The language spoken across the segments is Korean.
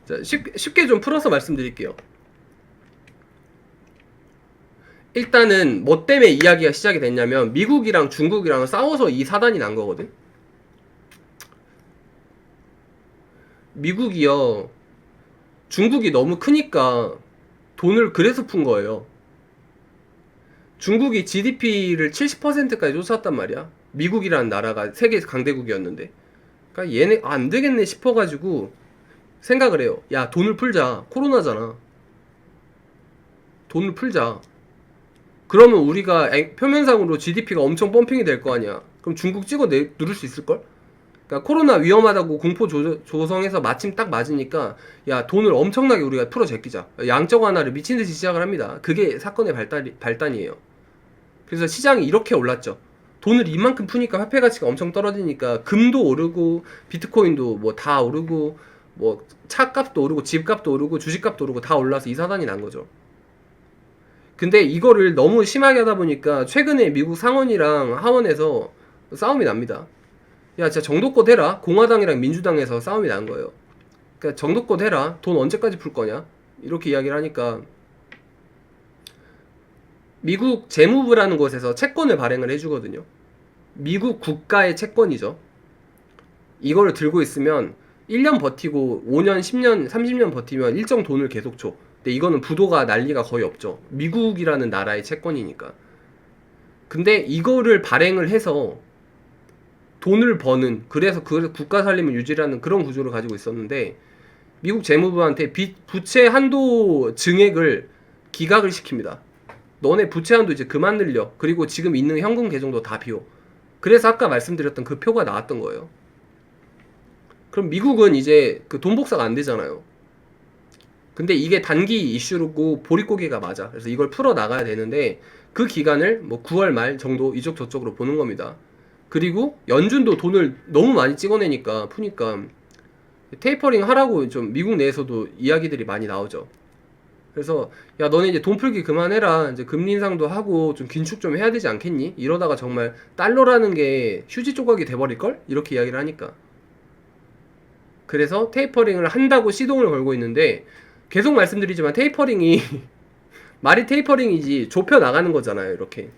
자, 쉽게 좀 풀어서 말씀드릴게요. 일단은 뭐 때문에 이야기가 시작이 됐냐면 미국이랑 중국이랑 싸워서 이 사단이 난 거거든. 미국이요, 중국이 너무 크니까 돈을 그래서 푼 거예요. 중국이 GDP를 70%까지 쫓았단 말이야. 미국이라는 나라가 세계 강대국이었는데. 그러니까 얘네 안 되겠네 싶어가지고 생각을 해요. 야, 돈을 풀자. 코로나잖아. 돈을 풀자. 그러면 우리가 표면상으로 GDP가 엄청 펌핑이 될 거 아니야. 그럼 중국 찍어 누를 수 있을걸? 그러니까 코로나 위험하다고 공포 조성해서 마침 딱 맞으니까 야, 돈을 엄청나게 우리가 풀어 제끼자. 양적 완화를 미친 듯이 시작을 합니다. 그게 사건의 발단이에요. 그래서 시장이 이렇게 올랐죠. 돈을 이만큼 푸니까 화폐 가치가 엄청 떨어지니까 금도 오르고 비트코인도 뭐 다 오르고 뭐 차값도 오르고 집값도 오르고 주식값도 오르고 다 올라서 이 사단이 난 거죠. 근데 이거를 너무 심하게 하다 보니까 최근에 미국 상원이랑 하원에서 싸움이 납니다. 야, 진짜 정도껏 해라. 공화당이랑 민주당에서 싸움이 난 거예요. 그러니까 정도껏 해라. 돈 언제까지 풀 거냐? 이렇게 이야기를 하니까 미국 재무부라는 곳에서 채권을 발행을 해주거든요. 미국 국가의 채권이죠. 이거를 들고 있으면 1년 버티고 5년, 10년, 30년 버티면 일정 돈을 계속 줘. 근데 이거는 부도가 날 리가 거의 없죠. 미국이라는 나라의 채권이니까. 근데 이거를 발행을 해서 돈을 버는, 그래서 그 국가 살림을 유지하는 그런 구조를 가지고 있었는데 미국 재무부한테 부채 한도 증액을 기각을 시킵니다. 너네 부채 한도 이제 그만 늘려. 그리고 지금 있는 현금 계정도 다 비워. 그래서 아까 말씀드렸던 그 표가 나왔던 거예요. 그럼 미국은 이제 그 돈 복사가 안 되잖아요. 근데 이게 단기 이슈고 보릿고개가 맞아. 그래서 이걸 풀어 나가야 되는데 그 기간을 뭐 9월 말 정도 이쪽 저쪽으로 보는 겁니다. 그리고 연준도 돈을 너무 많이 찍어내니까 푸니까 테이퍼링 하라고 좀 미국 내에서도 이야기들이 많이 나오죠. 그래서 야, 너네 이제 돈 풀기 그만해라. 이제 금리 인상도 하고 좀 긴축 좀 해야 되지 않겠니? 이러다가 정말 달러라는 게 휴지 조각이 돼버릴걸? 이렇게 이야기를 하니까. 그래서 테이퍼링을 한다고 시동을 걸고 있는데 계속 말씀드리지만 테이퍼링이 말이 테이퍼링이지 좁혀 나가는 거잖아요. 이렇게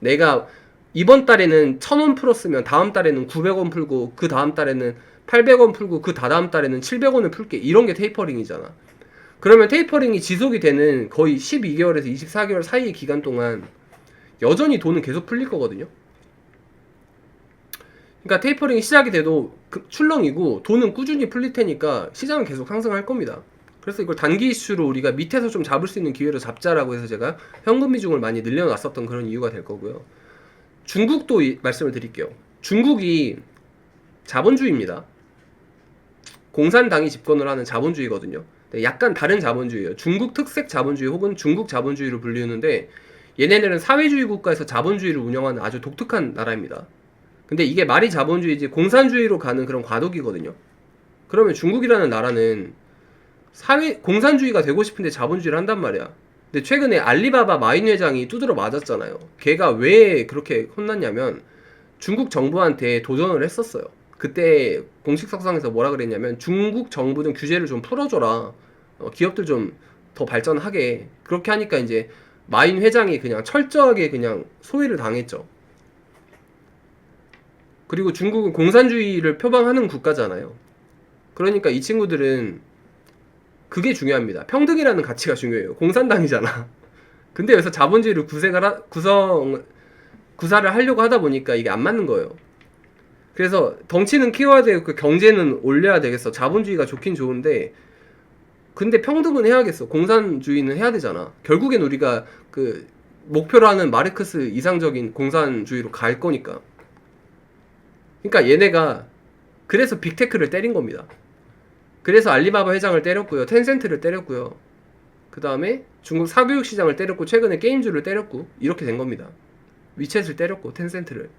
내가 이번 달에는 1,000원 풀었으면 다음 달에는 900원 풀고 그 다음 달에는 800원 풀고 그 다다음 달에는 700원을 풀게, 이런 게 테이퍼링이잖아. 그러면 테이퍼링이 지속이 되는 거의 12개월에서 24개월 사이의 기간 동안 여전히 돈은 계속 풀릴 거거든요. 그러니까 테이퍼링이 시작이 돼도 출렁이고 돈은 꾸준히 풀릴 테니까 시장은 계속 상승할 겁니다. 그래서 이걸 단기 이슈로 우리가 밑에서 좀 잡을 수 있는 기회로 잡자라고 해서 제가 현금 비중을 많이 늘려놨었던 그런 이유가 될 거고요. 중국도 말씀을 드릴게요. 중국이 자본주의입니다. 공산당이 집권을 하는 자본주의거든요. 약간 다른 자본주의예요. 중국 특색 자본주의 혹은 중국 자본주의로 불리우는데 얘네들은 사회주의 국가에서 자본주의를 운영하는 아주 독특한 나라입니다. 근데 이게 말이 자본주의지 공산주의로 가는 그런 과도기거든요. 그러면 중국이라는 나라는 공산주의가 되고 싶은데 자본주의를 한단 말이야. 근데 최근에 알리바바 마인 회장이 두드러 맞았잖아요. 걔가 왜 그렇게 혼났냐면 중국 정부한테 도전을 했었어요. 그때 공식 석상에서 뭐라 그랬냐면 중국 정부는 규제를 좀 풀어줘라. 기업들 좀 더 발전하게. 그렇게 하니까 이제 마인 회장이 그냥 철저하게 그냥 소위를 당했죠. 그리고 중국은 공산주의를 표방하는 국가잖아요. 그러니까 이 친구들은 그게 중요합니다. 평등이라는 가치가 중요해요. 공산당이잖아. 근데 여기서 자본주의를 구사를 하려고 하다 보니까 이게 안 맞는 거예요. 그래서 덩치는 키워야 되고 그 경제는 올려야 되겠어. 자본주의가 좋긴 좋은데 근데 평등은 해야겠어. 공산주의는 해야 되잖아. 결국엔 우리가 그 목표로 하는 마르크스 이상적인 공산주의로 갈 거니까. 그러니까 얘네가 그래서 빅테크를 때린 겁니다. 그래서 알리바바 회장을 때렸고요. 텐센트를 때렸고요. 그 다음에 중국 사교육 시장을 때렸고 최근에 게임주를 때렸고 이렇게 된 겁니다. 위챗을 때렸고 텐센트를.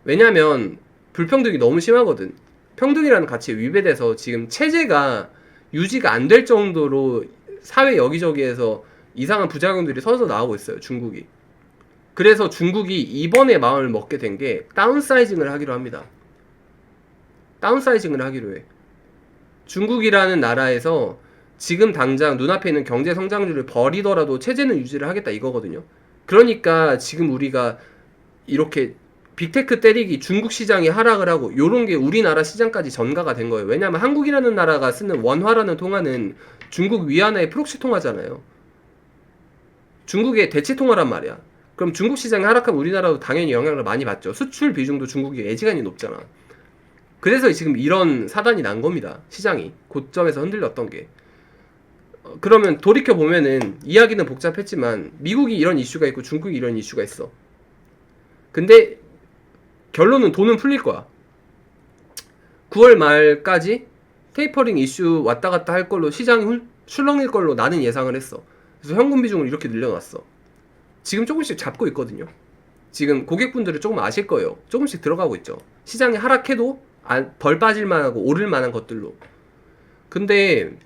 왜냐면 불평등이 너무 심하거든. 평등이라는 가치에 위배돼서 지금 체제가 유지가 안 될 정도로 사회 여기저기에서 이상한 부작용들이 서서 나오고 있어요. 중국이. 그래서 중국이 이번에 마음을 먹게 된 게 다운사이징을 하기로 합니다. 다운사이징을 하기로 해. 중국이라는 나라에서 지금 당장 눈앞에 있는 경제 성장률을 버리더라도 체제는 유지를 하겠다 이거거든요. 그러니까 지금 우리가 이렇게 빅테크 때리기 중국 시장이 하락을 하고 요런 게 우리나라 시장까지 전가가 된 거예요. 왜냐하면 한국이라는 나라가 쓰는 원화라는 통화는 중국 위안화의 프록시 통화잖아요. 중국의 대체 통화란 말이야. 그럼 중국 시장이 하락하면 우리나라도 당연히 영향을 많이 받죠. 수출 비중도 중국이 애지간히 높잖아. 그래서 지금 이런 사단이 난 겁니다. 시장이 고점에서 흔들렸던 게. 그러면 돌이켜 보면은 이야기는 복잡했지만 미국이 이런 이슈가 있고 중국이 이런 이슈가 있어. 근데 결론은 돈은 풀릴 거야. 9월 말까지 테이퍼링 이슈 왔다 갔다 할 걸로 시장이 출렁일 걸로 나는 예상을 했어. 그래서 현금 비중을 이렇게 늘려놨어. 지금 조금씩 잡고 있거든요. 지금 고객분들은 조금 아실 거예요. 조금씩 들어가고 있죠. 시장이 하락해도 덜 빠질 만하고 오를 만한 것들로. 근데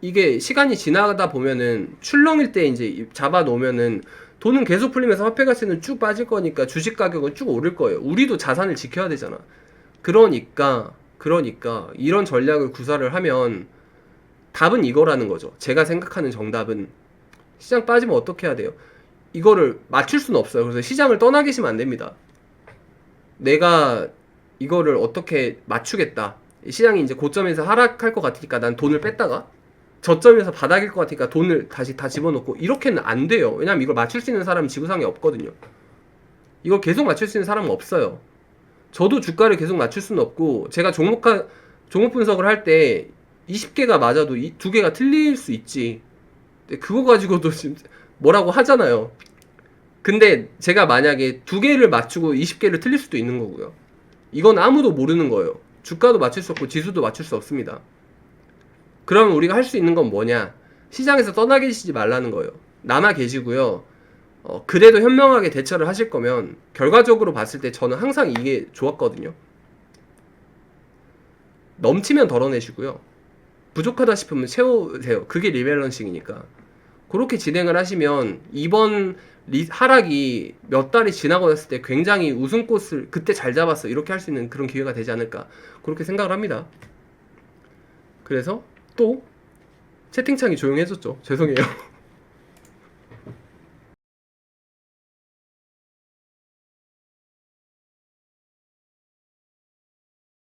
이게 시간이 지나다 보면은 출렁일 때 이제 잡아 놓으면은 돈은 계속 풀리면서 화폐 가치는 쭉 빠질 거니까 주식 가격은 쭉 오를 거예요. 우리도 자산을 지켜야 되잖아. 그러니까 이런 전략을 구사를 하면 답은 이거라는 거죠. 제가 생각하는 정답은 시장 빠지면 어떻게 해야 돼요? 이거를 맞출 수는 없어요. 그래서 시장을 떠나 계시면 안 됩니다. 내가 이거를 어떻게 맞추겠다. 시장이 이제 고점에서 하락할 것 같으니까 난 돈을 뺐다가 저점에서 바닥일 것 같으니까 돈을 다시 다 집어넣고 이렇게는 안 돼요. 왜냐면 이걸 맞출 수 있는 사람은 지구상에 없거든요. 이걸 계속 맞출 수 있는 사람은 없어요. 저도 주가를 계속 맞출 수는 없고 제가 종목 분석을 할 때 20개가 맞아도 2개가 틀릴 수 있지. 그거 가지고도 지금 뭐라고 하잖아요. 근데 제가 만약에 2개를 맞추고 20개를 틀릴 수도 있는 거고요. 이건 아무도 모르는 거예요. 주가도 맞출 수 없고 지수도 맞출 수 없습니다. 그러면 우리가 할 수 있는 건 뭐냐? 시장에서 떠나 계시지 말라는 거예요. 남아 계시고요. 그래도 현명하게 대처를 하실 거면 결과적으로 봤을 때 저는 항상 이게 좋았거든요. 넘치면 덜어내시고요. 부족하다 싶으면 채우세요. 그게 리밸런싱이니까. 그렇게 진행을 하시면 이번 하락이 몇 달이 지나고 났을 때 굉장히 웃음꽃을 그때 잘 잡았어 이렇게 할 수 있는 그런 기회가 되지 않을까 그렇게 생각을 합니다. 그래서 또 채팅창이 조용해졌죠. 죄송해요.